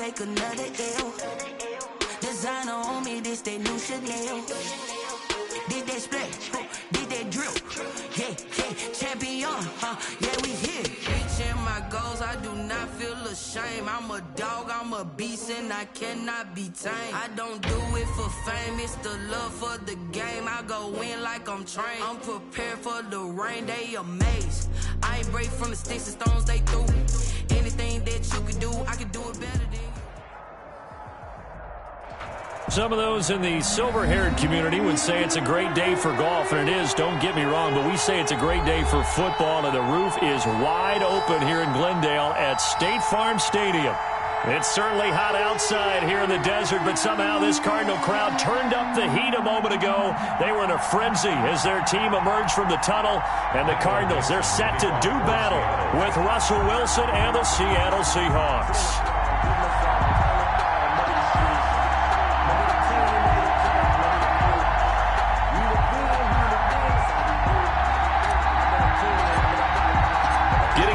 take another L. Designer on me, this they new Chanel. Did they splash? Did they drill? Yeah, champion, yeah, we here. Reaching my goals, I do not feel ashamed. I'm a dog, I'm a beast, and I cannot be tamed. I don't do it for fame, it's the love for the game. I go in like I'm trained. I'm prepared for the rain, they amazed. I ain't break from the sticks and stones they threw. Anything that you can do, I can do it better than you. Some of those in the silver-haired community would say it's a great day for golf, and it is, don't get me wrong, but we say it's a great day for football, and the roof is wide open here in Glendale at State Farm Stadium. It's certainly hot outside here in the desert, but somehow this Cardinal crowd turned up the heat a moment ago. They were in a frenzy as their team emerged from the tunnel, and the Cardinals, they're set to do battle with Russell Wilson and the Seattle Seahawks.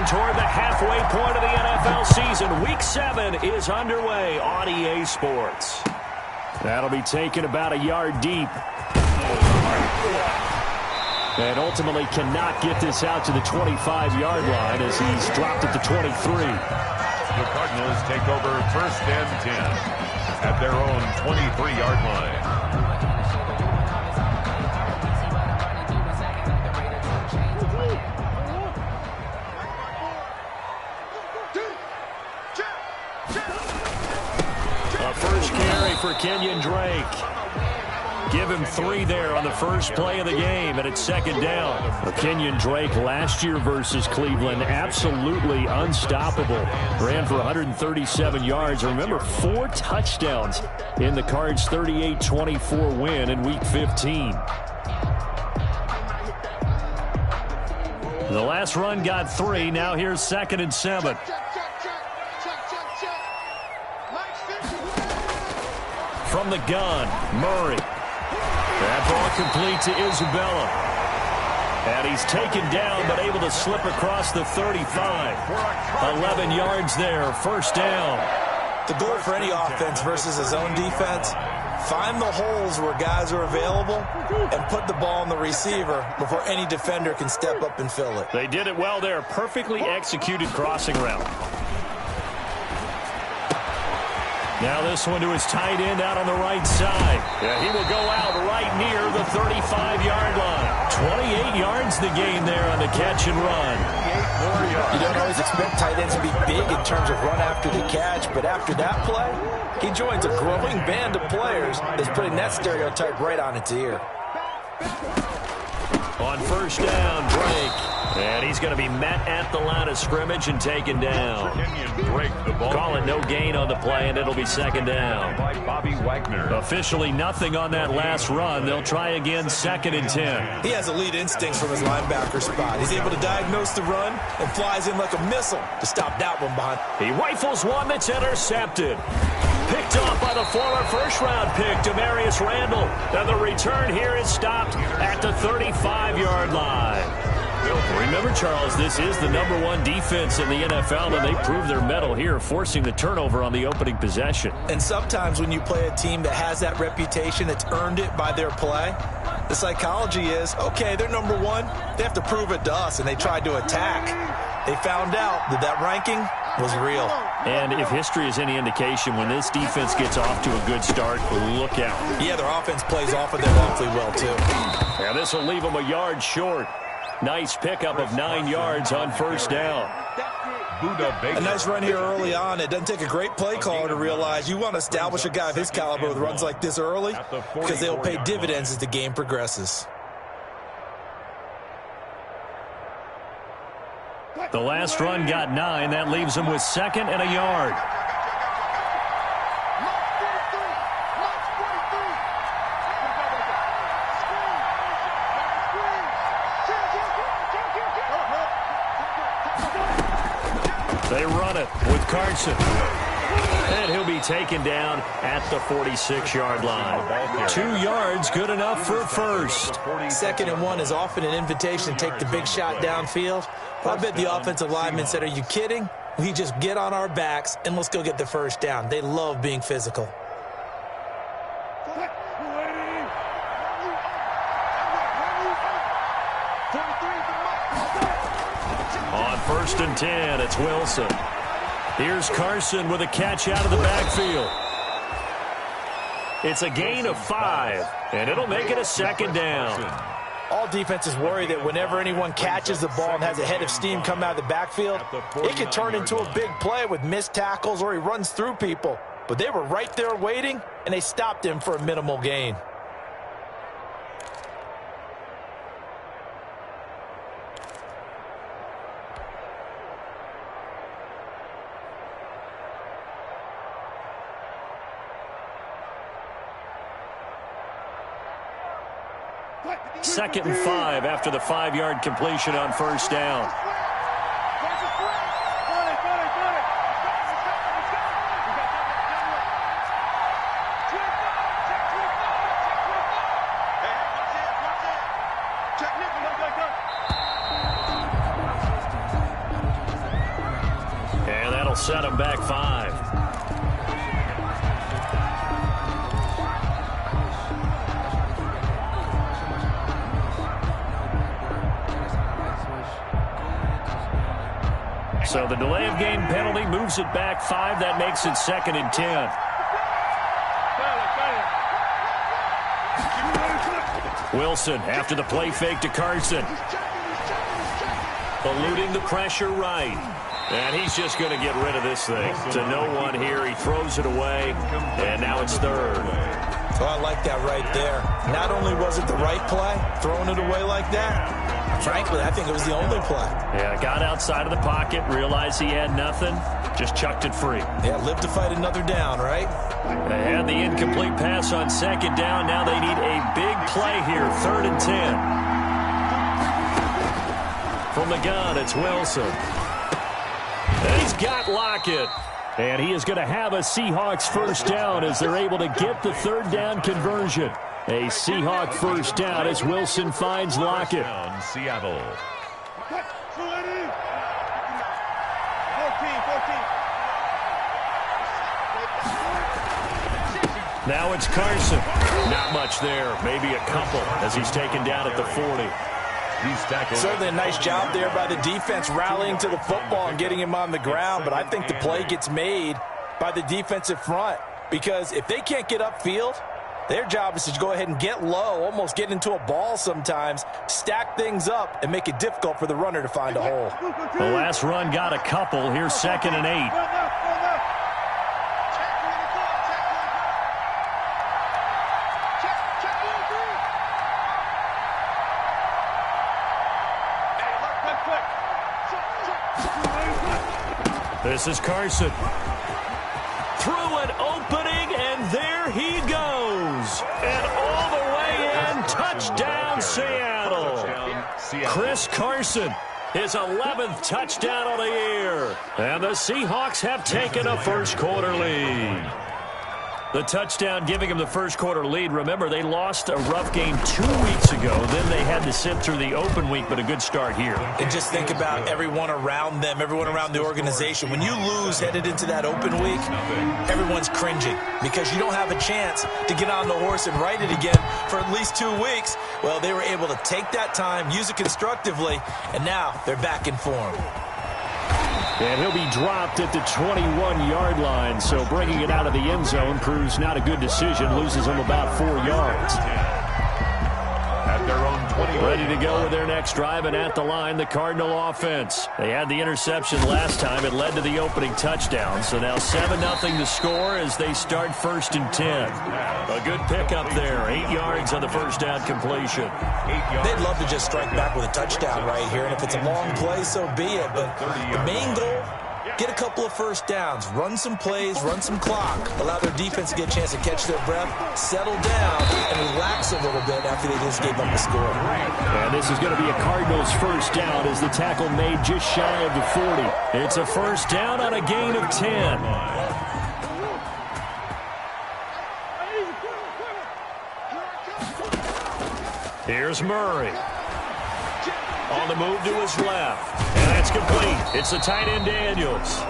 Toward the halfway point of the NFL season, Week 7 is underway on EA Sports. That'll be taken about a yard deep. And ultimately cannot get this out to the 25-yard line as he's dropped at the 23. The Cardinals take over 1st and 10 at their own 23-yard line. For Kenyon Drake. Give him 3 there on the first play of the game, and it's 2nd down. Kenyon Drake last year versus Cleveland, absolutely unstoppable. Ran for 137 yards. Remember, 4 touchdowns in the Cards' 38-24 win in Week 15. The last run got 3. Now here's 2nd and 7. From the gun, Murray. That ball complete to Isabella. And he's taken down, but able to slip across the 35. 11 yards there, 1st down. The goal for any offense versus his own defense, find the holes where guys are available and put the ball on the receiver before any defender can step up and fill it. They did it well there. Perfectly executed crossing route. Now this one to his tight end out on the right side. Yeah, he will go out right near the 35-yard line. 28 yards the gain there on the catch and run. You don't always expect tight ends to be big in terms of run after the catch, but after that play, he joins a growing band of players that's putting that stereotype right on its ear. On 1st down, Drake. And he's going to be met at the line of scrimmage and taken down. Calling no gain on the play, and it'll be 2nd down. By Bobby Wagner. Officially nothing on that last run. They'll try again, 2nd and 10. He has elite instincts from his linebacker spot. He's able to diagnose the run and flies in like a missile to stop that one behind. He rifles one that's intercepted. Picked off by the former first-round pick, Demarius Randall. And the return here is stopped at the 35-yard line. Remember, Charles, this is the #1 defense in the NFL, and they proved their mettle here, forcing the turnover on the opening possession. And sometimes when you play a team that has that reputation, that's earned it by their play, the psychology is, okay, they're #1. They have to prove it to us, and they tried to attack. They found out that that ranking was real. And if history is any indication, when this defense gets off to a good start, look out. Yeah, their offense plays off of them awfully well, too. Yeah, this will leave them a yard short. Nice pickup of 9 yards on 1st down. A nice run here early on. It doesn't take a great play caller to realize you want to establish a guy of his caliber with runs like this early because they'll pay dividends as the game progresses. The last run got 9. That leaves him with 2nd and a yard. They run it with Carson. And he'll be taken down at the 46-yard line. 2 yards, good enough for 1st. 2nd and 1 is often an invitation to take the big shot downfield. I bet the offensive lineman said, are you kidding? We just get on our backs and let's go get the first down. They love being physical. On 1st and 10, it's Wilson. Here's Carson with a catch out of the backfield. It's a gain of 5, and it'll make it a 2nd down. All defenses worry that whenever anyone catches the ball and has a head of steam come out of the backfield, it could turn into a big play with missed tackles or he runs through people. But they were right there waiting, and they stopped him for a minimal gain. Second and 5 after the 5-yard completion on 1st down. And that'll set them back 5. So the delay of game penalty moves it back 5. That makes it 2nd and 10. Wilson after the play fake to Carson. Eluding the pressure right. And he's just going to get rid of this thing. To no one here. He throws it away. And now it's 3rd. Oh, I like that right there. Not only was it the right play, throwing it away like that, frankly, I think it was the only play. Yeah, got outside of the pocket, realized he had nothing, just chucked it free. Yeah, live to fight another down, right? They had the incomplete pass on 2nd down. Now they need a big play here, 3rd and 10. From the gun, it's Wilson. And he's got Lockett. And he is going to have a Seahawks 1st down as they're able to get the 3rd down conversion. A Seahawk 1st down as Wilson finds Lockett. Seattle. Now it's Carson. Not much there. Maybe a couple as he's taken down at the 40. Certainly a nice job there by the defense rallying to the football and getting him on the ground. But I think the play gets made by the defensive front because if they can't get upfield, their job is to go ahead and get low, almost get into a ball sometimes, stack things up, and make it difficult for the runner to find a hole. The last run got a couple. Here's 2nd and 8. This is Carson. Through an opening, and there he goes. And all the way in, touchdown Seattle. Chris Carson, his 11th touchdown of the year. And the Seahawks have taken a 1st quarter lead. The touchdown giving them the 1st quarter lead. Remember, they lost a rough game 2 weeks ago. Then they had to sit through the open week, but a good start here. And just think about everyone around them, everyone around the organization. When you lose headed into that open week, everyone's cringing because you don't have a chance to get on the horse and ride it again for at least 2 weeks. Well, they were able to take that time, use it constructively, and now they're back in form. And he'll be dropped at the 21-yard line, so bringing it out of the end zone proves not a good decision. Loses him about 4 yards. At their own 20. Ready to go with their next drive, and at the line, the Cardinal offense. They had the interception last time. It led to the opening touchdown. So now 7-0 to score as they start 1st and 10. A good pickup there. 8 yards on the 1st down completion. They'd love to just strike back with a touchdown right here, and if it's a long play, so be it. But the main goal, get a couple of 1st downs, run some plays, run some clock, allow their defense to get a chance to catch their breath, settle down, and relax a little bit after they just gave up the score. And this is going to be a Cardinals 1st down as the tackle made just shy of the 40. It's a 1st down on a gain of 10. Here's Murray. On the move to his left. And that's complete. It's the tight end Daniels.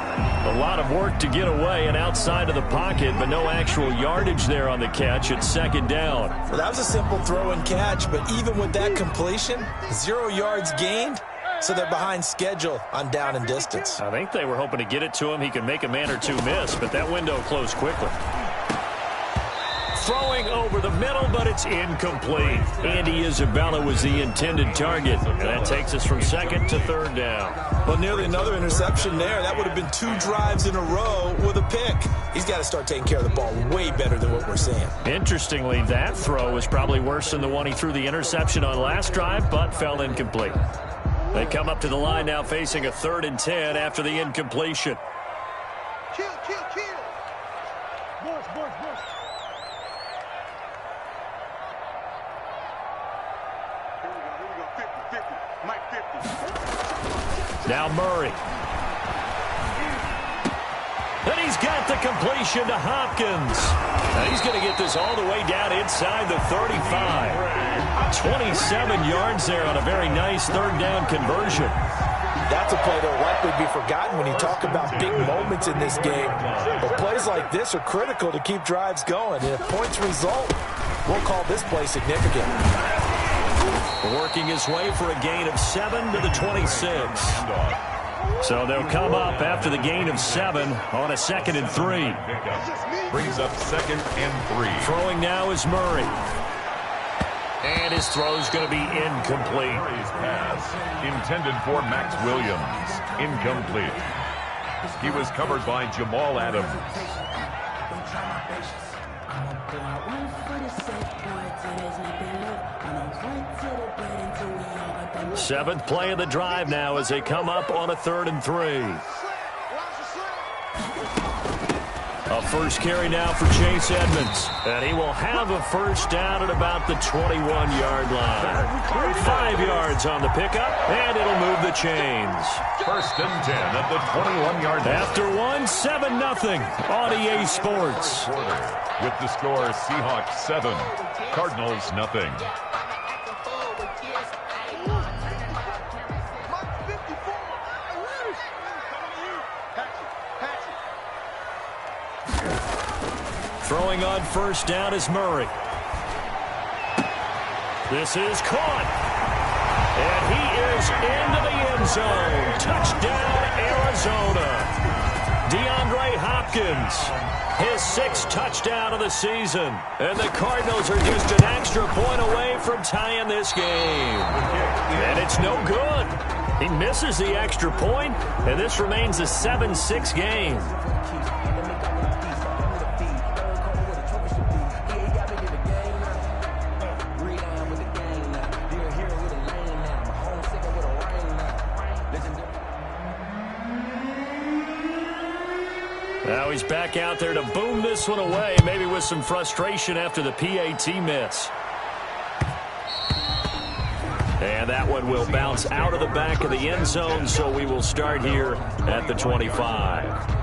A lot of work to get away and outside of the pocket, but no actual yardage there on the catch. It's second down. Well, that was a simple throw and catch, but even with that completion, 0 yards gained, so they're behind schedule on down and distance. I think they were hoping to get it to him. He could make a man or two miss, but that window closed quickly. Throwing over the middle, but it's incomplete. Andy Isabella was the intended target, and that takes us from second to third down. Well, nearly another interception there. That would have been 2 drives in a row with a pick. He's got to start taking care of the ball way better than what we're seeing. Interestingly, that throw was probably worse than the one he threw the interception on last drive, but fell incomplete. They come up to the line now facing a 3rd and 10 after the incompletion. Kill. Boys. Here we go. 50. Mike 50. Now Murray. And he's got the completion to Hopkins. Now he's going to get this all the way down inside the 35. 27 yards there on a very nice 3rd down conversion. That's a play that will likely be forgotten when you talk about big moments in this game. But plays like this are critical to keep drives going. And if points result, we'll call this play significant. Working his way for a gain of 7 to the 26. So they'll come up after the gain of 7 on a 2nd and 3. Brings up 2nd and 3. Throwing now is Murray. And his throw's going to be incomplete. Murray's pass intended for Max Williams. Incomplete. He was covered by Jamal Adams. 7th play of the drive now as they come up on a 3rd and 3. A first carry now for Chase Edmonds. And he will have a first down at about the 21-yard line. 5 yards on the pickup, and it'll move the chains. 1st and 10 at the 21-yard line. After 7-0 on EA Sports. With the score, Seahawks 7, Cardinals nothing. Throwing on first down is Murray. This is caught. And he is into the end zone. Touchdown, Arizona. DeAndre Hopkins, his 6th touchdown of the season. And the Cardinals are just an extra point away from tying this game. And it's no good. He misses the extra point, and this remains a 7-6 game. Now he's back out there to boom this one away, maybe with some frustration after the PAT miss. And that one will bounce out of the back of the end zone, so we will start here at the 25.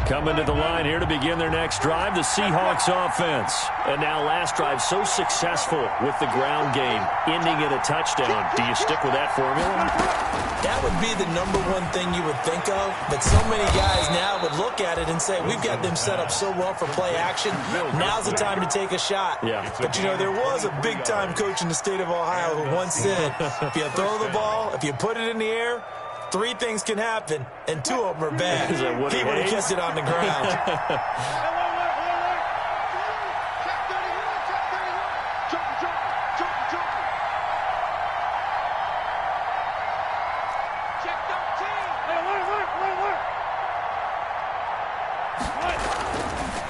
Coming to the line here to begin their next drive, the Seahawks offense. And now last drive so successful with the ground game, ending in a touchdown. Do you stick with that formula? That would be the #1 thing you would think of, but so many guys now would look at it and say, we've got them set up so well for play action. Now's the time to take a shot. Yeah. But, you know, there was a big-time coach in the state of Ohio who once said, if you throw the ball, if you put it in the air, 3 things can happen, and 2 of them are bad. He would have kept it on the ground.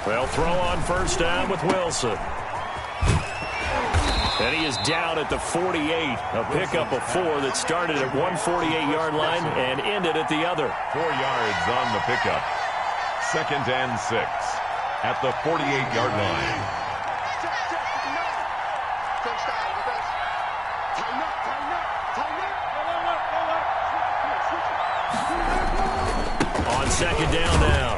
Well, throw on first down with Wilson. And he is down at the 48. A pickup of 4 that started at 148-yard line and ended at the other. 4 yards on the pickup. 2nd and 6 at the 48-yard line. On 2nd down now.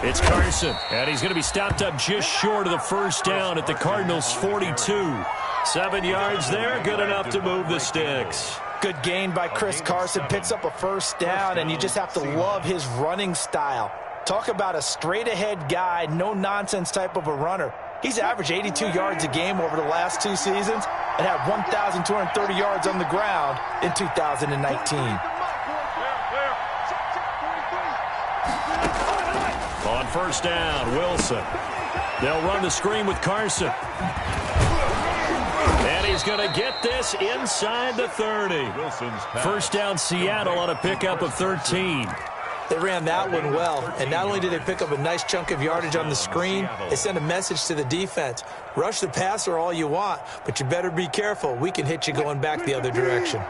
It's Carson, and he's going to be stopped up just short of the first down at the Cardinals' 42. 7 yards there, good enough to move the sticks. Good gain by Chris Carson, picks up a first down, and you just have to love his running style. Talk about a straight-ahead guy, no-nonsense type of a runner. He's averaged 82 yards a game over the last 2 seasons and had 1,230 yards on the ground in 2019. On first down, Wilson. They'll run the screen with Carson. And he's going to get this inside the 30. First down, Seattle on a pickup of 13. They ran that one well, and not only did they pick up a nice chunk of yardage on the screen, they sent a message to the defense. Rush the passer all you want, but you better be careful. We can hit you going back the other direction.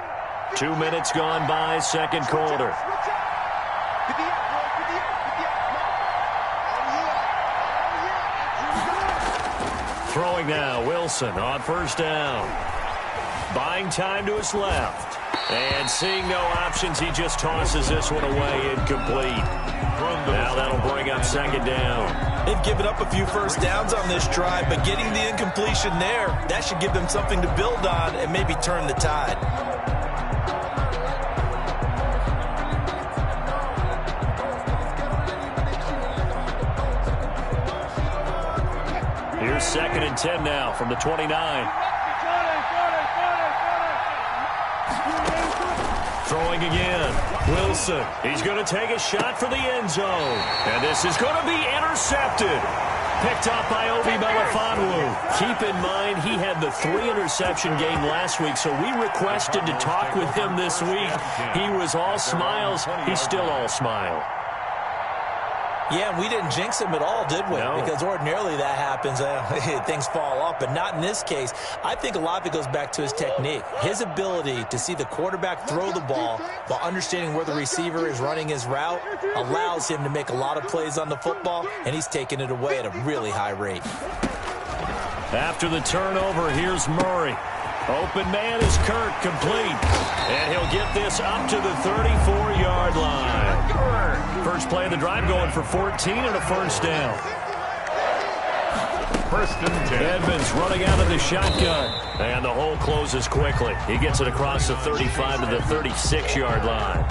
2 minutes gone by, second quarter. Throwing now, Wilson on first down. Buying time to his left. And seeing no options, he just tosses this one away, incomplete. Now that'll bring up second down. They've given up a few first downs on this drive, but getting the incompletion there, that should give them something to build on and maybe turn the tide. Here's 2nd and 10 now from the 29. Throwing again. Wilson. He's going to take a shot for the end zone. And this is going to be intercepted. Picked up by Obi Melifonwu. Keep in mind, he had the 3-interception game last week, so we requested to talk with him this week. He was all smiles. He's still all smile. Yeah, we didn't jinx him at all, did we? No. Because ordinarily that happens. Things fall off, but not in this case. I think a lot of it goes back to his technique. His ability to see the quarterback throw the ball while understanding where the receiver is running his route allows him to make a lot of plays on the football, and he's taking it away at a really high rate. After the turnover, here's Murray. Open man is Kirk, complete. And he'll get this up to the 34-yard line. First play of the drive going for 14 and a first down. First and 10. Edmonds running out of the shotgun. And the hole closes quickly. He gets it across the 35 to the 36-yard line.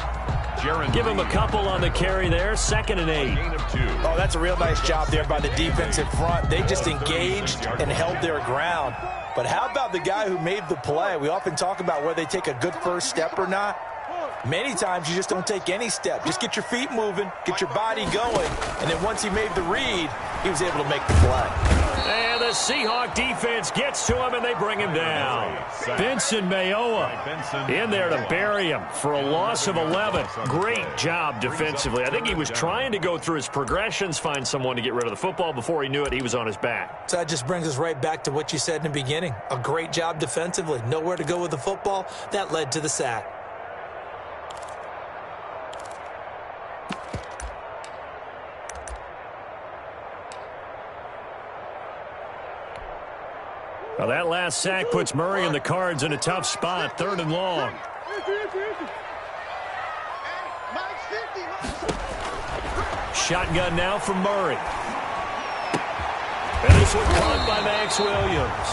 Give him a couple on the carry there. 2nd and 8. Oh, that's a real nice job there by the defensive front. They just engaged and held their ground. But how about the guy who made the play? We often talk about whether they take a good first step or not. Many times you just don't take any step. Just get your feet moving, get your body going, and then once he made the read, he was able to make the play. And the Seahawk defense gets to him, and they bring him down. Benson Mayowa in there to bury him for a loss of 11. Great job defensively. I think he was trying to go through his progressions, find someone to get rid of the football. Before he knew it, he was on his back. So that just brings us right back to what you said in the beginning. A great job defensively. Nowhere to go with the football. That led to the sack. Well, that last sack puts Murray and the Cards in a tough spot, 3rd and long. Shotgun now from Murray. And this one caught by Max Williams.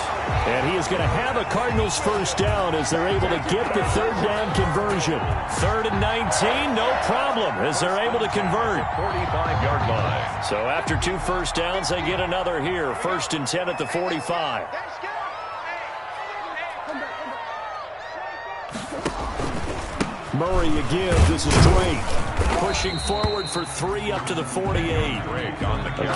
And he is going to have a Cardinals first down as they're able to get the 3rd down conversion. 3rd and 19, no problem, as they're able to convert. 45-yard line. So after 2 first downs, they get another here. 1st and 10 at the 45. Murray again. This is Drake. Pushing forward for 3 up to the 48.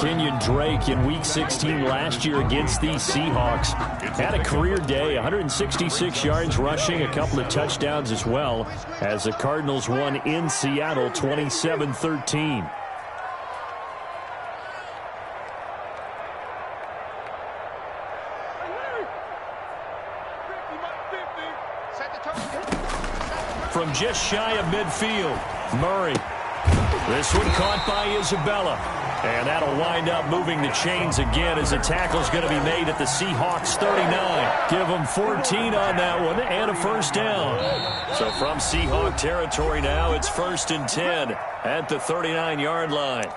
Kenyon Drake in Week 16 last year against the Seahawks. Had a career day, 166 yards rushing, a couple of touchdowns as well, as the Cardinals won in Seattle 27-13. From just shy of midfield, Murray. This one caught by Isabella. And that'll wind up moving the chains again as the tackle's going to be made at the Seahawks 39. Give them 14 on that one and a first down. So from Seahawk territory now, it's 1st and 10 at the 39-yard line.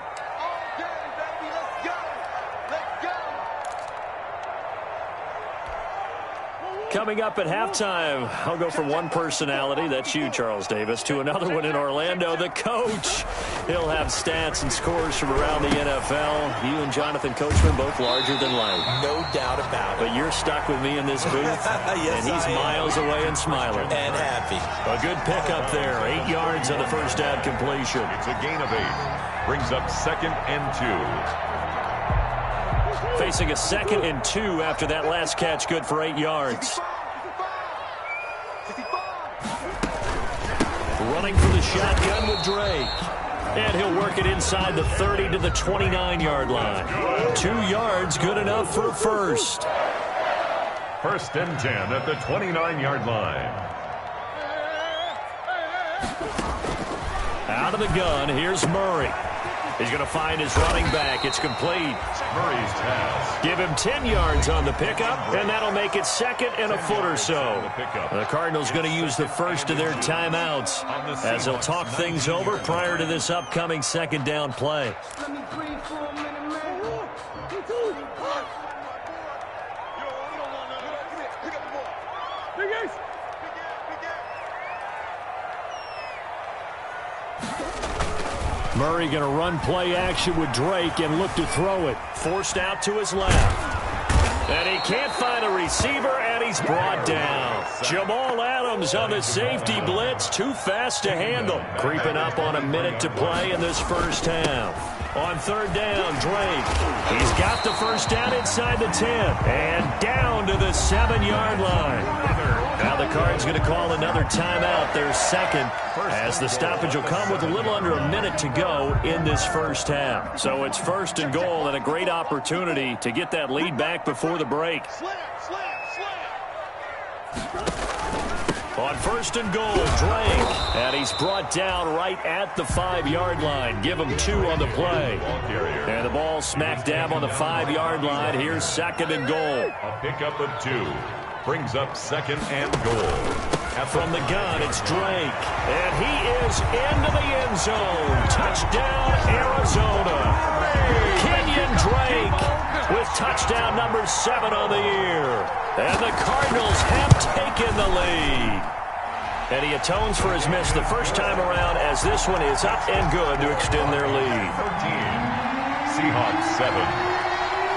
Coming up at halftime, I'll go from one personality, that's you, Charles Davis, to another one in Orlando, the coach. He'll have stats and scores from around the NFL. You and Jonathan Coachman both larger than life. No doubt about it. But you're stuck with me in this booth, yes, and he's miles away and smiling. And happy. A good pickup there, 8 yards on the first down completion. It's a gain of 8. Brings up 2nd and 2. Facing a 2nd and 2 after that last catch, good for 8 yards. Running for the shotgun with Drake. And he'll work it inside the 30 to the 29-yard line. 2 yards, good enough for a first. 1st and 10 at the 29-yard line. Out of the gun, here's Murray. He's going to find his running back. It's complete. Murray's pass. Give him 10 yards on the pickup, and that'll make it 2nd and a foot or so. The Cardinals going to use the first of their timeouts as they'll talk things over prior to this upcoming 2nd down play. Murray going to run play action with Drake and look to throw it. Forced out to his left. And he can't find a receiver, and he's brought down. Jamal Adams on the safety blitz, too fast to handle. Creeping up on a minute to play in this first half. On 3rd down, Drake. He's got the first down inside the 10. And down to the 7-yard line. Now the Cards going to call another timeout, their 2nd, as the stoppage will come with a little under a minute to go in this first half. So it's 1st and goal and a great opportunity to get that lead back before the break. On 1st and goal, Drake. And he's brought down right at the 5-yard line. Give him 2 on the play. And the ball smack dab on the 5-yard line. Here's 2nd and goal. A pickup of 2. Brings up 2nd and goal. From the gun, it's Drake. And he is into the end zone. Touchdown, Arizona. Kenyon Drake with touchdown number 7 on the year. And the Cardinals have taken the lead. And he atones for his miss the first time around as this one is up and good to extend their lead. 13. Seahawks 7.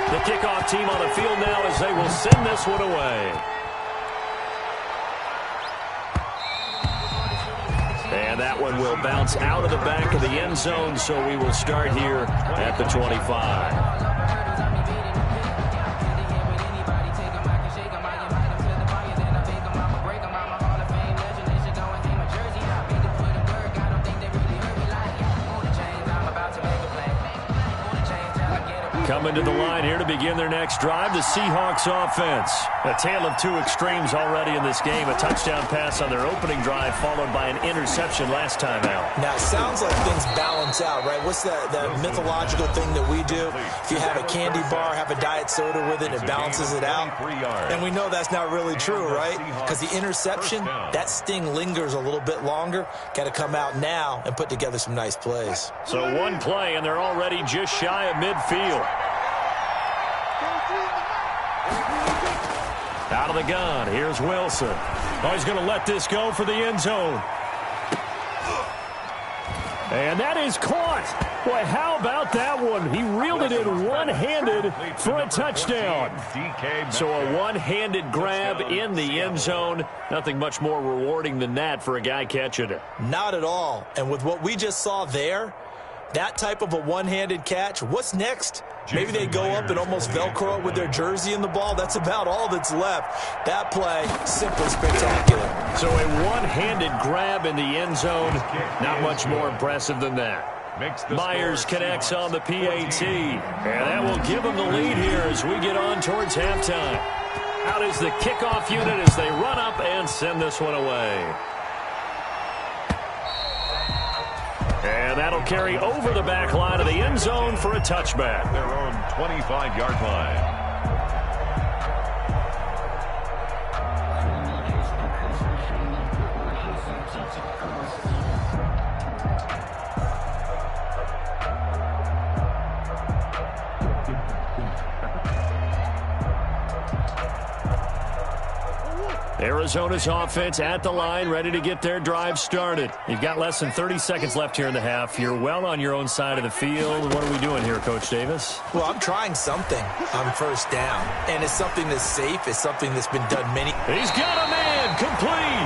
The kickoff team on the field now as they will send this one away. And that one will bounce out of the back of the end zone, so we will start here at the 25. Coming to the line here to begin their next drive, the Seahawks offense. A tale of 2 extremes already in this game. A touchdown pass on their opening drive followed by an interception last time out. Now, it sounds like things balance out, right? What's that mythological thing that we do? If you have a candy bar, have a diet soda with it, it balances it out. And we know that's not really true, right? Because the interception, that sting lingers a little bit longer. Got to come out now and put together some nice plays. So one play, and they're already just shy of midfield. Out of the gun, here's Wilson. Oh, he's going to let this go for the end zone. And that is caught. Boy, how about that one? He reeled it in one-handed for a touchdown. So a one-handed grab in the end zone. Nothing much more rewarding than that for a guy catching it. Not at all. And with what we just saw there, that type of a one-handed catch, what's next? Maybe they go up and almost Velcro with their jersey in the ball. That's about all that's left. That play, simply spectacular. So a one-handed grab in the end zone. Not much more impressive than that. Myers connects on the PAT. And that will give them the lead here as we get on towards halftime. Out is the kickoff unit as they run up and send this one away. And that'll carry over the back line of the end zone for a touchback. Their own 25-yard line. Arizona's offense at the line, ready to get their drive started. You've got less than 30 seconds left here in the half. You're well on your own side of the field. What are we doing here, Coach Davis? Well, I'm trying something on first down, and it's something that's safe. It's something that's been done many. He's got a man, complete.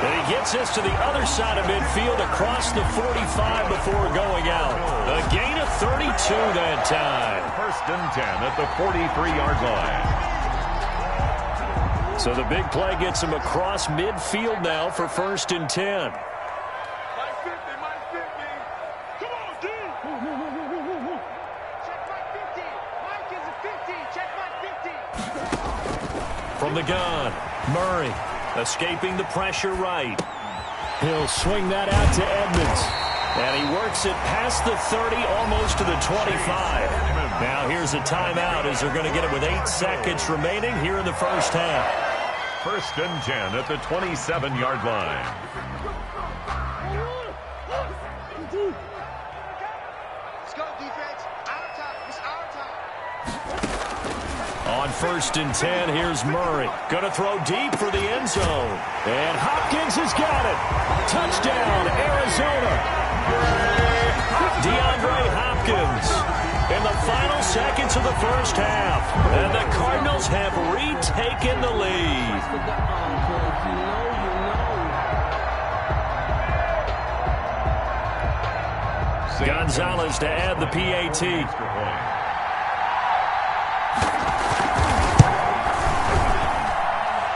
And he gets us to the other side of midfield across the 45 before going out. A gain of 32 that time. First and 10 at the 43-yard line. So the big play gets him across midfield now for first and 10. Mike 50, Mike 50. Come on, D. Check Mike 50. Mike is a 50. Check Mike 50. From the gun, Murray escaping the pressure right. He'll swing that out to Edmonds. And he works it past the 30, almost to the 25. Now here's a timeout as they're going to get it with 8 seconds remaining here in the first half. First and 10 at the 27-yard line. Let's go, defense. Our time. It's our time. On first and 10, here's Murray. Going to throw deep for the end zone. And Hopkins has got it. Touchdown, Arizona. DeAndre Hopkins in the final seconds of the first half. And the Cardinals have retaken the lead. Gonzalez to add the PAT.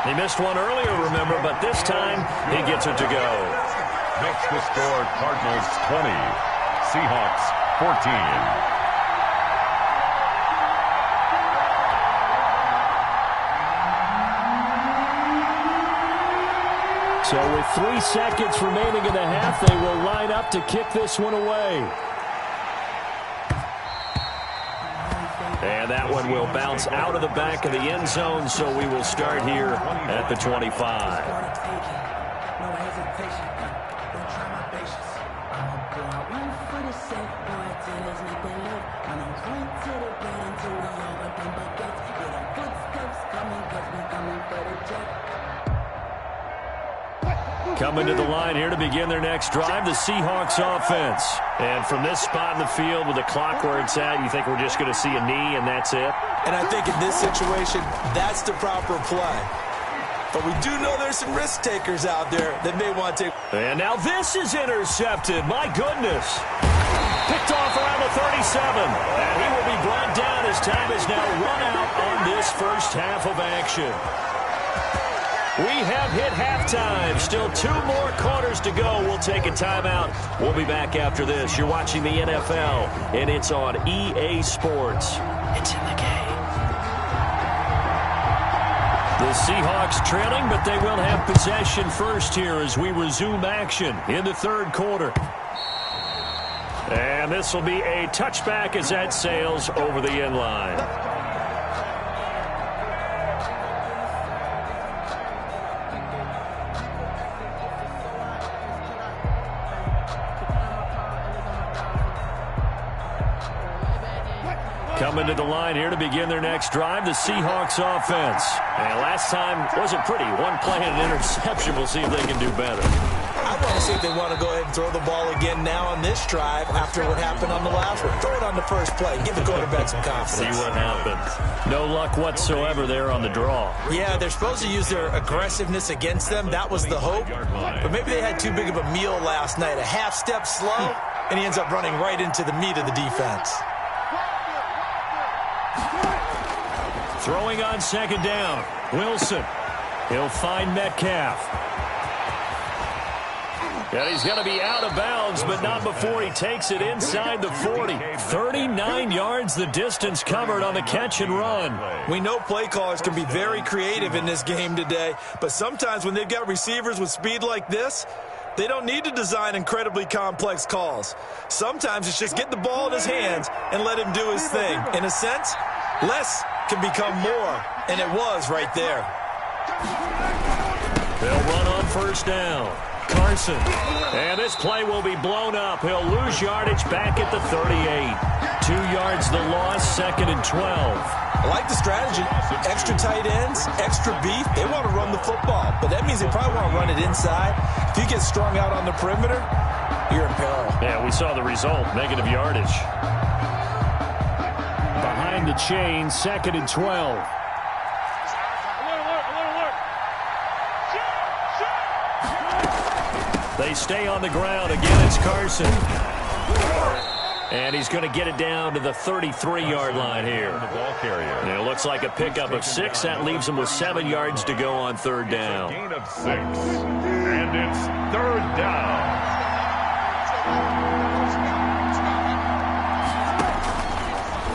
He missed one earlier, remember, but this time he gets it to go. Makes the score Cardinals 20, Seahawks 14. So with 3 seconds remaining in the half, they will line up to kick this one away. And that one will bounce out of the back of the end zone, so we will start here at the 25. Coming to the line here to begin their next drive, the Seahawks offense. And from this spot in the field with the clock where it's at, you think we're just going to see a knee and that's it? And I think in this situation, that's the proper play. But we do know there's some risk takers out there that may want to. And now this is intercepted. My goodness. Picked off around the 37. And he will be brought down as time is now run out on this first half of action. We have hit halftime. Still 2 more quarters to go. We'll take a timeout. We'll be back after this. You're watching the NFL, and it's on EA Sports. It's in the game. The Seahawks trailing, but they will have possession first here as we resume action in the third quarter. And this will be a touchback as that sails over the end line. Coming to the line here to begin their next drive, the Seahawks offense. And last time wasn't pretty. One play and an interception. We'll see if they can do better. I want to see if they want to go ahead and throw the ball again now on this drive after what happened on the last one. Throw it on the first play. Give the quarterback some confidence. See what happens. No luck whatsoever there on the draw. Yeah, they're supposed to use their aggressiveness against them. That was the hope. But maybe they had too big of a meal last night. A half step slow, and he ends up running right into the meat of the defense. Throwing on second down, Wilson. He'll find Metcalf. And he's going to be out of bounds, but not before he takes it inside the 40. 39 yards the distance covered on the catch and run. We know play callers can be very creative in this game today, but sometimes when they've got receivers with speed like this, they don't need to design incredibly complex calls. Sometimes it's just get the ball in his hands and let him do his thing. In a sense, less can become more, and it was right there. They'll run on first down. Carson. And this play will be blown up. He'll lose yardage back at the 38. 2 yards the loss, 2nd and 12. I like the strategy. Extra tight ends, extra beef. They want to run the football, but that means they probably want to run it inside. If you get strung out on the perimeter, you're in peril. Yeah, we saw the result, negative yardage. Behind the chain, 2nd and 12. They stay on the ground. Again, it's Carson. And he's going to get it down to the 33-yard line here. The ball carrier. And it looks like a pickup of 6. That leaves him with 7 yards to go on 3rd down. Gain of 6. And it's 3rd down.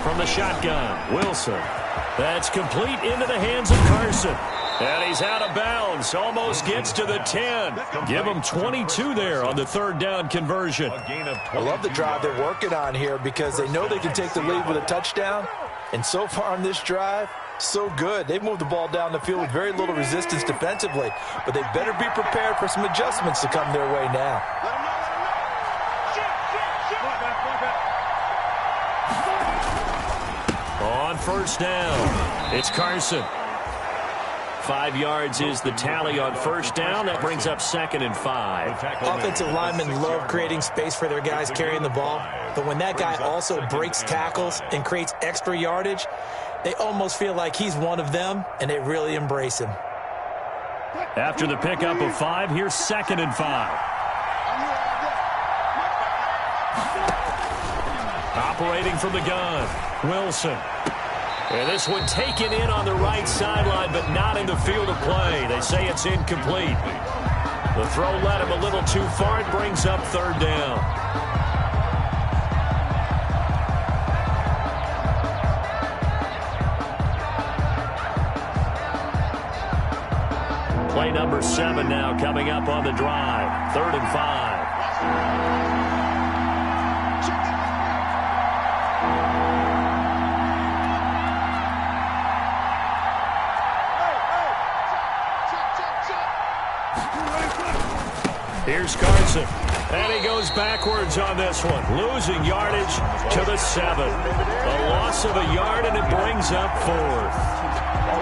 From the shotgun, Wilson. That's complete into the hands of Carson. And he's out of bounds. Almost gets to the 10. Give him 22 there on the 3rd down conversion. I love the drive they're working on here because they know they can take the lead with a touchdown. And so far on this drive, so good. They've moved the ball down the field with very little resistance defensively. But they better be prepared for some adjustments to come their way now. On 1st down, it's Carson. 5 yards is the tally on 1st down. That brings up 2nd and 5. Offensive linemen love creating space for their guys carrying the ball. But when that guy also breaks tackles and creates extra yardage, they almost feel like he's one of them, and they really embrace him. After the pickup of 5, here's 2nd and 5. Operating from the gun, Wilson. And this one taken in on the right sideline, but not in the field of play. They say it's incomplete. The throw led him a little too far. It brings up 3rd down. Play number 7 now coming up on the drive. 3rd and 5. Here's Carson, and he goes backwards on this one, losing yardage to the 7. A loss of a yard, and it brings up 4th.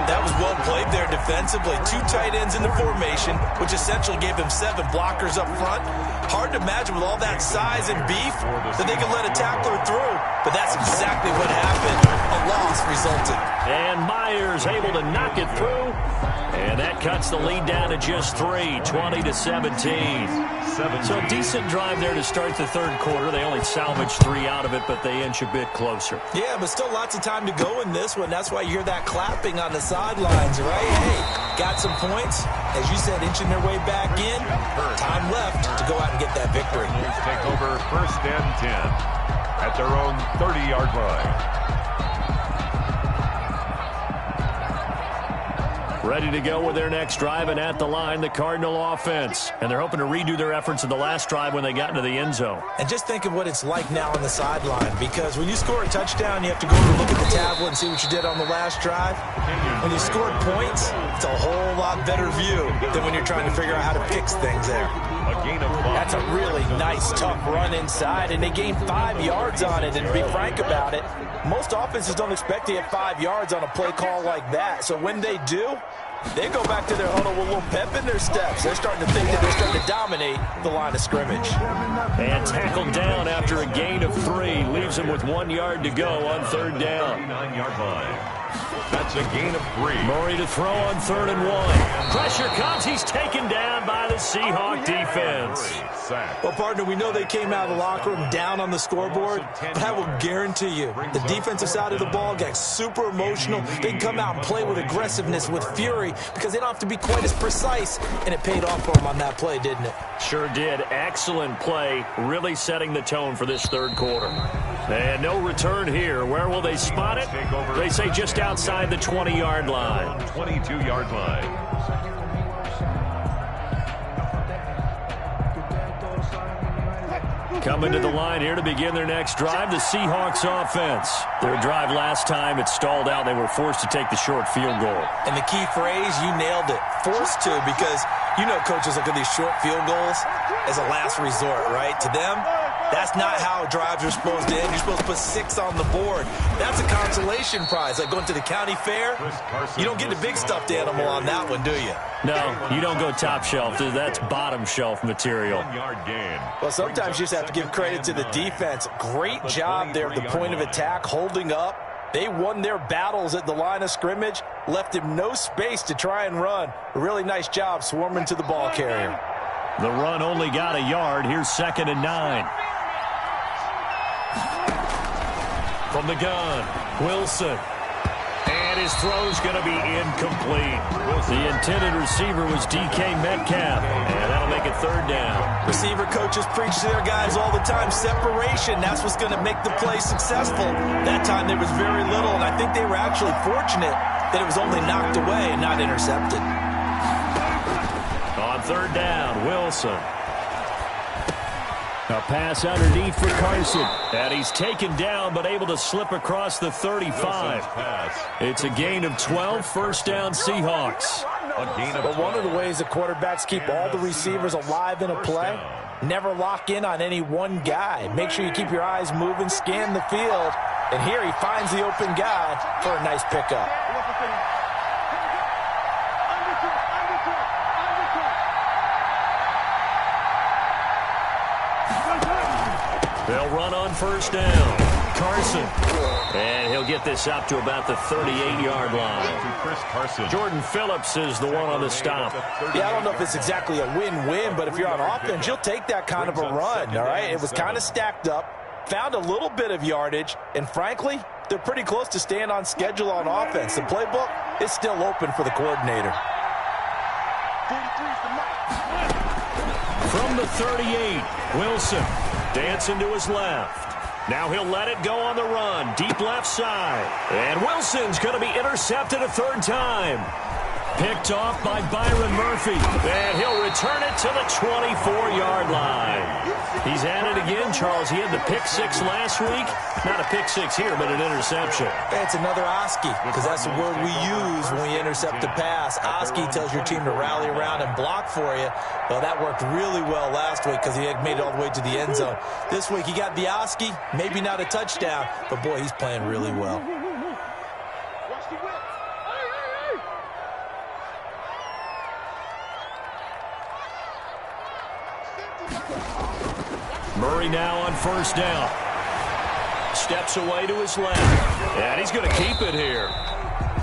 That was well played there defensively. 2 tight ends in the formation, which essentially gave them 7 blockers up front. Hard to imagine with all that size and beef that they could let a tackler through, but that's exactly what happened. A loss resulted. And Myers able to knock it through. And that cuts the lead down to just 3, 20-17. So a decent drive there to start the 3rd quarter. They only salvaged 3 out of it, but they inch a bit closer. Yeah, but still lots of time to go in this one. That's why you hear that clapping on the sidelines, right? Hey, got some points. As you said, inching their way back in. Time left to go out and get that victory. Take over 1st and 10 at their own 30-yard line. Ready to go with their next drive, and at the line, the Cardinal offense. And they're hoping to redo their efforts in the last drive when they got into the end zone. And just think of what it's like now on the sideline, because when you score a touchdown, you have to go and look at the tablet and see what you did on the last drive. When you scored points, it's a whole lot better view than when you're trying to figure out how to fix things there. That's a really nice, tough run inside, and they gained 5 yards on it. And to be frank about it, most offenses don't expect to get 5 yards on a play call like that. So when they do, they go back to their huddle with a little pep in their steps. They're starting to think that they're starting to dominate the line of scrimmage. And tackled down after a gain of 3. Leaves him with 1 yard to go on 3rd down. 9-yard line. That's a gain of 3. Murray to throw on 3rd and 1. Pressure comes. He's taken down by the Seahawk defense. Well, partner, we know they came out of the locker room down on the scoreboard, but I will guarantee you the defensive side of the ball gets super emotional. They can come out and play with aggressiveness, with fury, because they don't have to be quite as precise, and it paid off for them on that play, didn't it? Sure did. Excellent play, really setting the tone for this 3rd quarter. And no return here. Where will they spot it? They say just outside the 20-yard line. 22-yard line. Coming to the line here to begin their next drive, the Seahawks offense. Their drive last time, it stalled out. They were forced to take the short field goal. And the key phrase, you nailed it. Forced to, because you know coaches look at these short field goals as a last resort, right? To them, That's not how drives are supposed to end. You're supposed to put 6 on the board. That's a consolation prize, like going to the county fair. You don't get the big stuffed animal on that one, do you? No, you don't go top shelf. That's bottom shelf material. Well, sometimes you just have to give credit to the defense. Great job there at the point of attack, holding up. They won their battles at the line of scrimmage, left him no space to try and run. A really nice job swarming to the ball carrier. The run only got a yard. Here's 2nd and 9. From the gun, Wilson. And his throw's going to be incomplete. The intended receiver was DK Metcalf, and that'll make it 3rd down. Receiver coaches preach to their guys all the time. Separation, that's what's going to make the play successful. That time there was very little, and I think they were actually fortunate that it was only knocked away and not intercepted. On 3rd down, Wilson. A pass underneath for Carson. And he's taken down but able to slip across the 35. It's a gain of 12, 1st down Seahawks. But one of the ways the quarterbacks keep all the receivers alive in a play, never lock in on any one guy. Make sure you keep your eyes moving, scan the field. And here he finds the open guy for a nice pickup. They'll run on 1st down. Carson. And he'll get this up to about the 38-yard line. Jordan Phillips is the one on the stop. Yeah, I don't know if it's exactly a win-win, but if you're on offense, you'll take that kind of a run, all right? It was kind of stacked up, found a little bit of yardage, and frankly, they're pretty close to staying on schedule on offense. The playbook is still open for the coordinator. From the 38, Wilson dancing to his left. Now he'll let it go on the run. Deep left side. And Wilson's going to be intercepted a 3rd time. Picked off by Byron Murphy. And he'll return it to the 24-yard line. He's at it again, Charles. He had the pick 6 last week. Not a pick 6 here, but an interception. It's another Oski, because that's the word we use when we intercept a pass. Oski tells your team to rally around and block for you. Well, that worked really well last week because he had made it all the way to the end zone. This week he got the Oski, maybe not a touchdown, but boy, he's playing really well. Murray now on 1st down. Steps away to his left. And he's going to keep it here.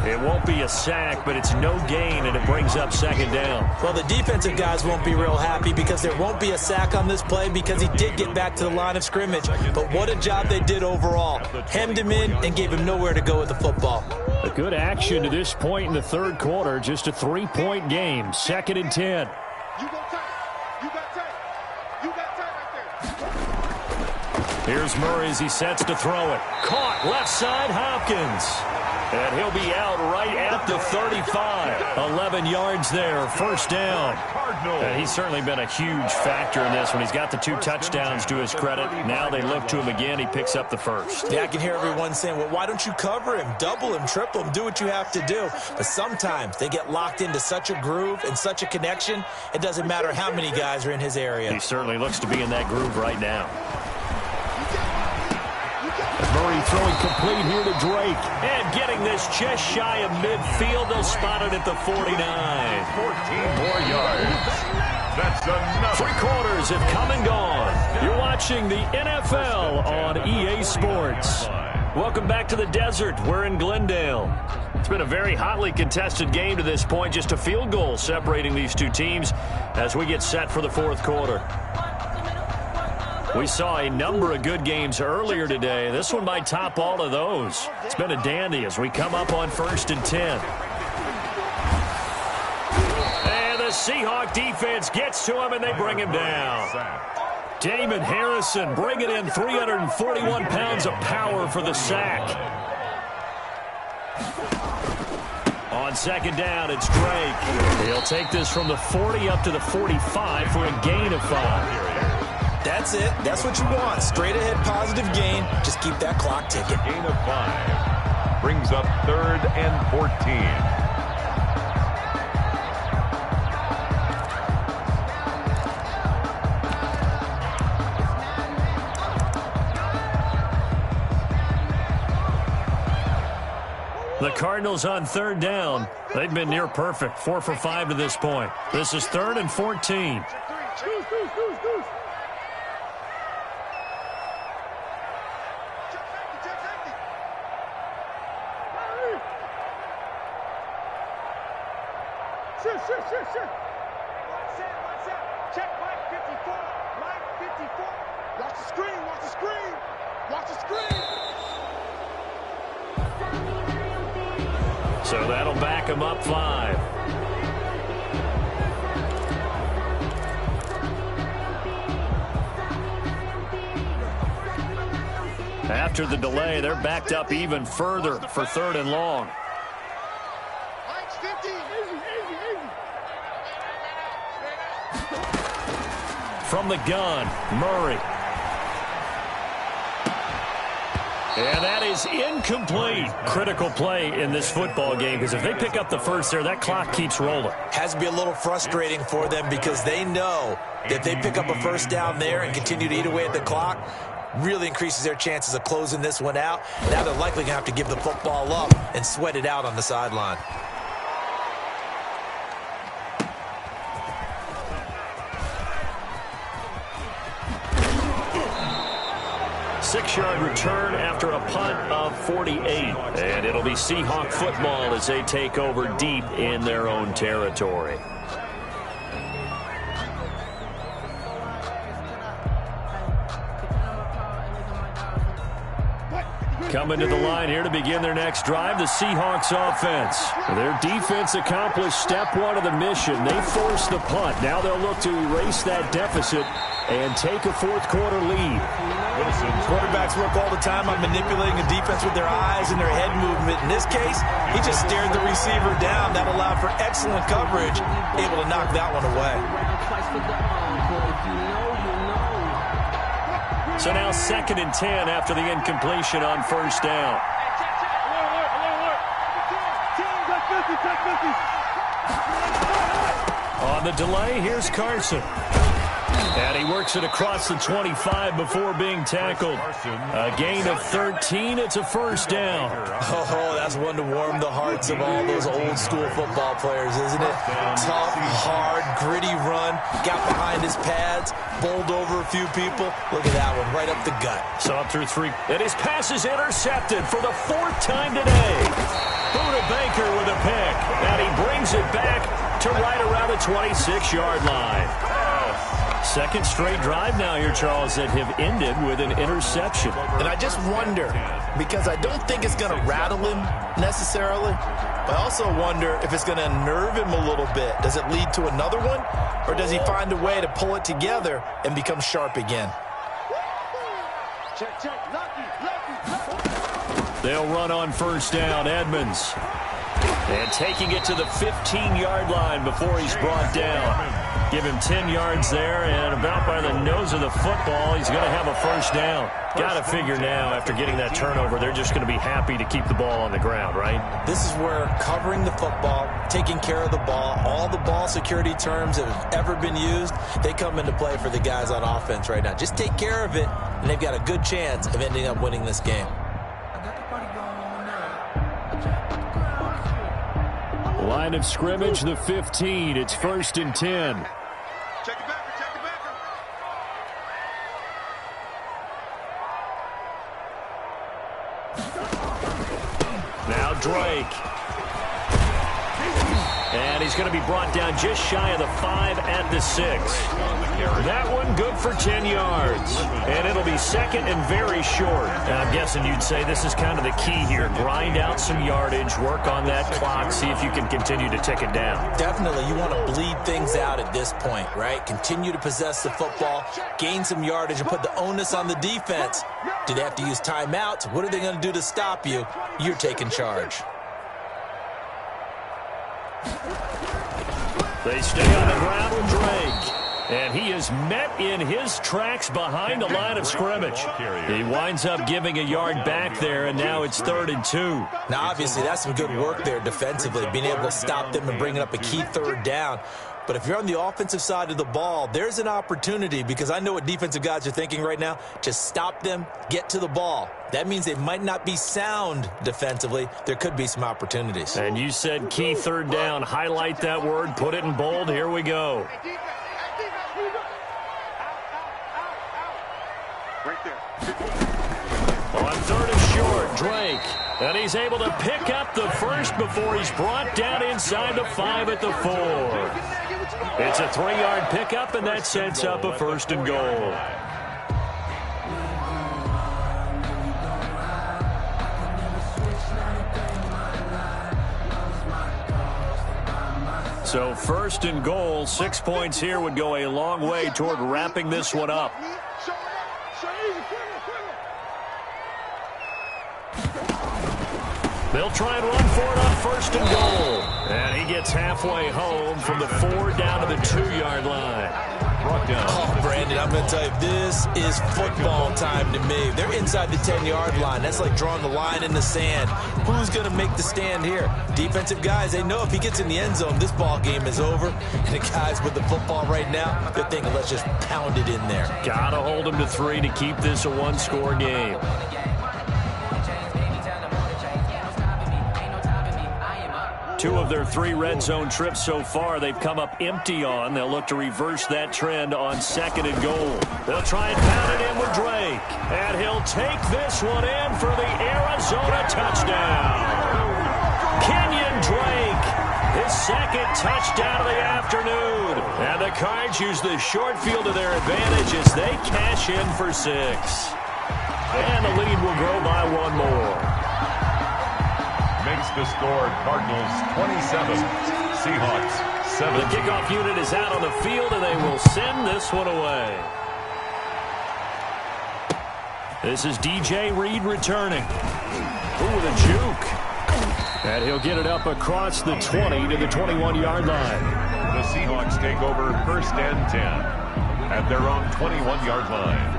It won't be a sack, but it's no gain, and it brings up 2nd down. Well, the defensive guys won't be real happy because there won't be a sack on this play because he did get back to the line of scrimmage. But what a job they did overall. Hemmed him in and gave him nowhere to go with the football. A good action to this point in the 3rd quarter. Just a 3-point game. 2nd and 10. Here's Murray as he sets to throw it. Caught left side, Hopkins. And he'll be out right at the 35. 11 yards there, 1st down. And he's certainly been a huge factor in this one. He's got the 2 touchdowns to his credit. Now they look to him again. He picks up the 1st. Yeah, I can hear everyone saying, well, why don't you cover him? Double him, triple him, do what you have to do. But sometimes they get locked into such a groove and such a connection, it doesn't matter how many guys are in his area. He certainly looks to be in that groove right now. Murray throwing complete here to Drake. And getting this just shy of midfield. They'll spot it at the 49. 14 more yards. That's enough. 3 quarters have come and gone. You're watching the NFL on EA Sports. Welcome back to the desert. We're in Glendale. It's been a very hotly contested game to this point. Just a field goal separating these 2 teams as we get set for the 4th quarter. We saw a number of good games earlier today. This one might top all of those. It's been a dandy as we come up on 1st and 10. And the Seahawk defense gets to him, and they bring him down. Damon Harrison bringing in 341 pounds of power for the sack. On 2nd down, it's Drake. He'll take this from the 40 up to the 45 for a gain of 5. That's it. That's what you want. Straight ahead positive gain. Just keep that clock ticking. Gain of 5. Brings up 3rd and 14. The Cardinals on third down. They've been near perfect, 4 for 5 to this point. This is 3rd and 14. Check Mike 54. Mike 54. Watch the screen. Watch the screen. Watch the screen. So that'll back him up 5. After the delay, they're backed up even further for 3rd and long. Mike's 50. From the gun, Murray. And that is incomplete. Critical play in this football game, because if they pick up the first there, that clock keeps rolling. Has to be a little frustrating for them because they know that if they pick up a first down there and continue to eat away at the clock, really increases their chances of closing this one out. Now they're likely going to have to give the football up and sweat it out on the sideline. Six-yard return after a punt of 48. And it'll be Seahawk football as they take over deep in their own territory. Coming to the line here to begin their next drive, the Seahawks offense. Their defense accomplished step 1 of the mission. They forced the punt. Now they'll look to erase that deficit and take a fourth-quarter lead. Quarterbacks work all the time on manipulating the defense with their eyes and their head movement. In this case, he just stared the receiver down. That allowed for excellent coverage, able to knock that one away. So now 2nd and 10 after the incompletion on first down. On the delay, here's Carson. And he works it across the 25 before being tackled. A gain of 13. It's a first down. Oh, that's one to warm the hearts of all those old-school football players, isn't it? Tough, hard, gritty run. Got behind his pads, bowled over a few people. Look at that one, right up the gut. So up through 3. And his pass is intercepted for the 4th time today. Buda Baker with a pick. And he brings it back to right around the 26-yard line. Second straight drive now here, Charles, that have ended with an interception. And I just wonder, because I don't think it's going to rattle him necessarily, but I also wonder if it's going to unnerve him a little bit. Does it lead to another one, or does he find a way to pull it together and become sharp again? Check, check. Lucky. They'll run on first down, Edmonds. And taking it to the 15-yard line before he's brought down. Give him 10 yards there, and about by the nose of the football, he's going to have a first down. Got to figure now, after getting that turnover, they're just going to be happy to keep the ball on the ground, right? This is where covering the football, taking care of the ball, all the ball security terms that have ever been used, they come into play for the guys on offense right now. Just take care of it, and they've got a good chance of ending up winning this game. Line of scrimmage, the 15. It's 1st and 10. Check the backer, check the backer. Now Drake. And he's going to be brought down just shy of the 5 at the 6. That one good for 10 yards. And it'll be 2nd and very short. And I'm guessing you'd say this is kind of the key here. Grind out some yardage, work on that clock, see if you can continue to tick it down. Definitely, you want to bleed things out at this point, right? Continue to possess the football, gain some yardage, and put the onus on the defense. Do they have to use timeouts? What are they going to do to stop you? You're taking charge. They stay on the ground with Drake. And he is met in his tracks behind the line of scrimmage. He winds up giving a yard back there, and now it's 3rd and 2. Now, obviously, that's some good work there defensively, being able to stop them and bringing up a key 3rd down. But if you're on the offensive side of the ball, there's an opportunity, because I know what defensive guys are thinking right now. Just stop them, get to the ball. That means they might not be sound defensively. There could be some opportunities. And you said key third down. Highlight that word, put it in bold. Here we go. Right there. On third and short, Drake. And he's able to pick up the first before he's brought down inside the 5 at the 4. It's a 3-yard pickup, and that sets up a first and goal. So first and goal, 6 points here would go a long way toward wrapping this one up. They'll try and run for it on first and goal. And he gets halfway home from the 4 down to the 2-yard line. Brought down. Oh, Brandon, I'm going to tell you, this is football time to me. They're inside the 10-yard line. That's like drawing the line in the sand. Who's going to make the stand here? Defensive guys, they know if he gets in the end zone, this ball game is over. And the guys with the football right now, they're thinking, let's just pound it in there. Got to hold them to 3 to keep this a one-score game. 2 of their 3 red zone trips so far they've come up empty on. They'll look to reverse that trend on second and goal. They'll try and pound it in with Drake. And he'll take this one in for the Arizona touchdown. Kenyon Drake, his second touchdown of the afternoon. And the Cards use the short field to their advantage as they cash in for 6. And the lead will grow by 1 more. Makes the score Cardinals 27, Seahawks 7. The kickoff unit is out on the field, and they will send this one away. This is DJ Reed returning. Ooh, with a juke. And he'll get it up across the 20 to the 21-yard line. The Seahawks take over first and 10 at their own 21-yard line.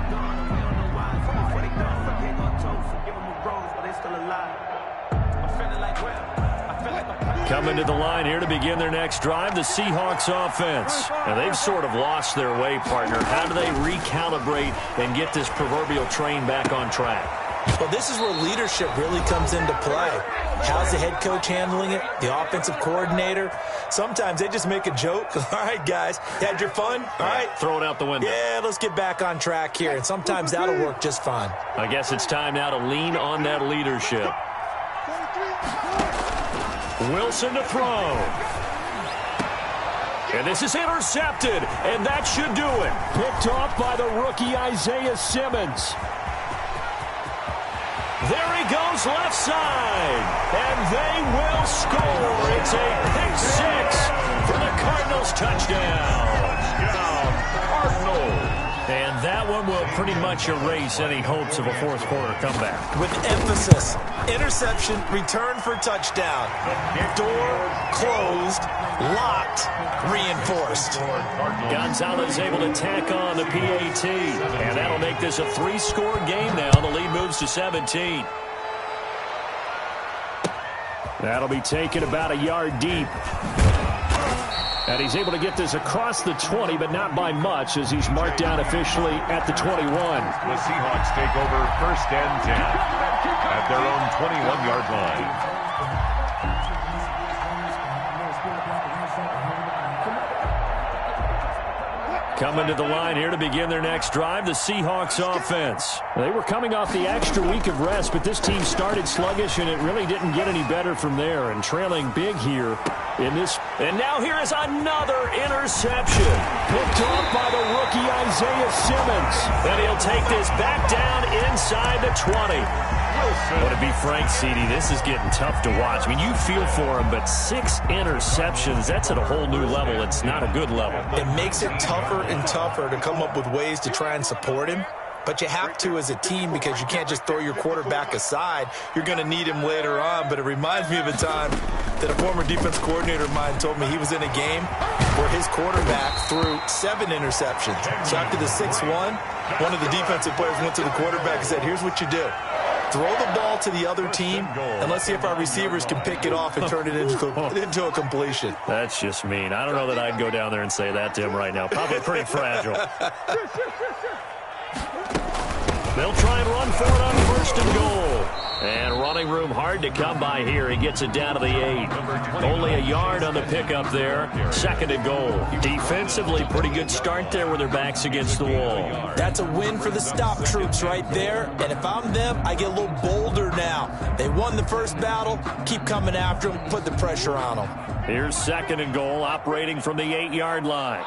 Coming to the line here to begin their next drive, the Seahawks offense. And they've sort of lost their way, partner. How do they recalibrate and get this proverbial train back on track? Well, this is where leadership really comes into play. How's the head coach handling it? The offensive coordinator? Sometimes they just make a joke. All right, guys, you had your fun? All right. Throw it out the window. Yeah, let's get back on track here. And sometimes that'll work just fine. I guess it's time now to lean on that leadership. Wilson to throw. And this is intercepted, and that should do it. Picked off by the rookie Isaiah Simmons. There he goes left side, and they will score. It's a pick 6 for the Cardinals touchdown. Cardinals. And that one will pretty much erase any hopes of a fourth quarter comeback. With emphasis, interception, return for touchdown. Door closed, locked, reinforced. Gonzalez able to tack on the PAT. And that'll make this a 3-score game now. The lead moves to 17. That'll be taken about a yard deep. And he's able to get this across the 20, but not by much, as he's marked down officially at the 21. The Seahawks take over first and 10 at their own 21-yard line. Coming to the line here to begin their next drive, the Seahawks offense. They were coming off the extra week of rest, but this team started sluggish, and it really didn't get any better from there. And trailing big here in this. And now here is another interception. Picked off by the rookie Isaiah Simmons. And he'll take this back down inside the 20. Well, to be frank, CD, this is getting tough to watch. I mean, you feel for him, but 6 interceptions, that's at a whole new level. It's not a good level. It makes it tougher and tougher to come up with ways to try and support him. But you have to as a team, because you can't just throw your quarterback aside. You're going to need him later on. But it reminds me of a time that a former defense coordinator of mine told me he was in a game where his quarterback threw 7 interceptions. So after the 6th one of the defensive players went to the quarterback and said, here's what you do. Throw the ball to the other team, and let's see if our receivers can pick it off and turn it into a completion. That's just mean. I don't know that I'd go down there and say that to him right now. Probably pretty fragile. They'll try and run for it on 1st and goal. And running room hard to come by here. He gets it down to the 8. Only a yard on the pickup there. 2nd and goal. Defensively, pretty good start there with their backs against the wall. That's a win for the stop troops right there. And if I'm them, I get a little bolder now. They won the first battle. Keep coming after them. Put the pressure on them. Here's 2nd and goal, operating from the 8-yard line.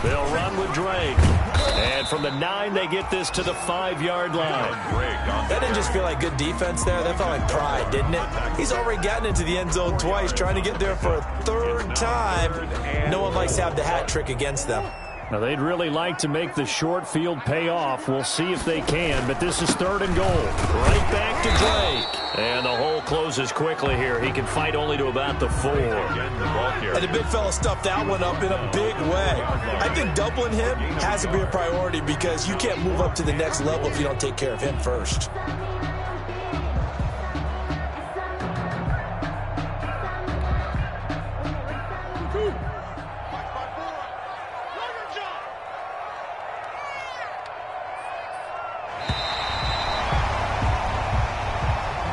They'll run with Drake. And from the 9, they get this to the 5-yard line. That didn't just feel like good defense there. That felt like pride, didn't it? He's already gotten into the end zone twice, trying to get there for a 3rd time. No one likes to have the hat trick against them. Now, they'd really like to make the short field pay off. We'll see if they can, but this is 3rd and goal. Right back to Drake. And the hole closes quickly here. He can fight only to about the 4. And the big fella stuffed that one up in a big way. I think doubling him has to be a priority because you can't move up to the next level if you don't take care of him first.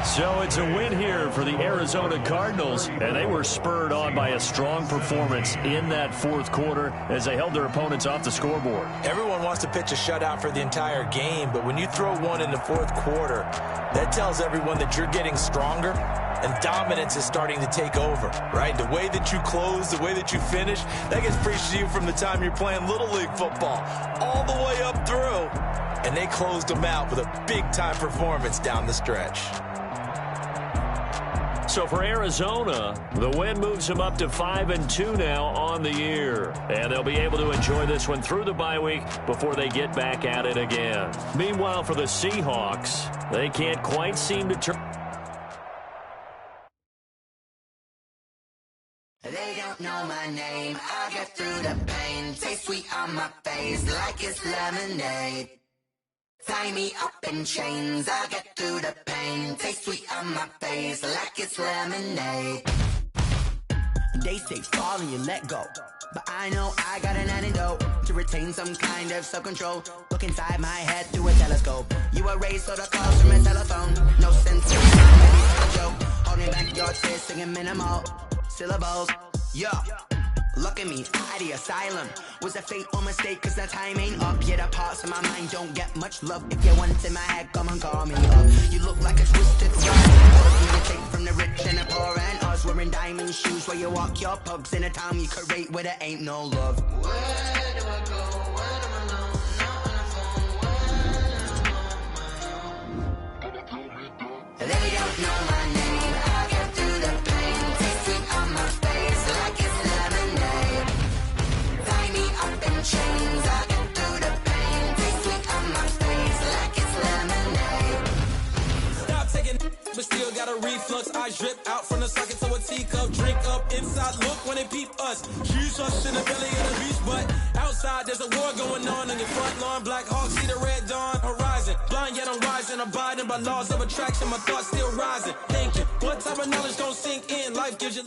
So it's a win here for the Arizona Cardinals, and they were spurred on by a strong performance in that 4th quarter as they held their opponents off the scoreboard. Everyone wants to pitch a shutout for the entire game, but when you throw one in the 4th quarter, that tells everyone that you're getting stronger and dominance is starting to take over, right? The way that you close, the way that you finish, that gets preached to you from the time you're playing Little League football all the way up through, and they closed them out with a big-time performance down the stretch. So for Arizona, the win moves them up to 5-2 now on the year. And they'll be able to enjoy this one through the bye week before they get back at it again. Meanwhile, for the Seahawks, they can't quite seem to turn. They don't know my name. I get through the pain. Taste sweet on my face like it's lemonade. Tie me up in chains, I get through the pain. Taste sweet on my face like it's lemonade. They say fall and you let go, but I know I got an antidote to retain some kind of self-control. Look inside my head through a telescope. You erase all the calls from a telephone. No sense in a joke. Holding back your tears, singing minimal syllables. Yeah. Look at me, out the asylum. Was a fate or mistake, cause the time ain't up. Yeah, the parts of my mind don't get much love. If you want it in my head, come and call me up. You look like a twisted rug. Take from the rich and the poor and us. Wearing diamond shoes where you walk your pugs in a town you create where there ain't no love. Where do I go? When am I alone? Not on my own. They don't know my name. I get through the pain. Taste sweet on my face like it's lemonade. Tie me up in chains. I get through the pain. Taste sweet on my face like it's lemonade. Stop taking, but still got a reflux. I drip out from the socket to a teacup. Drink up inside, look when they peep us. Shoes us in the belly of the beast, but outside there's a war going on your front lawn. Black Hawk, see the red dawn horizon. Blind yet I'm rising, abiding by laws of attraction. My thoughts still rising. Thinking, what type of knowledge don't sink in? Life gives you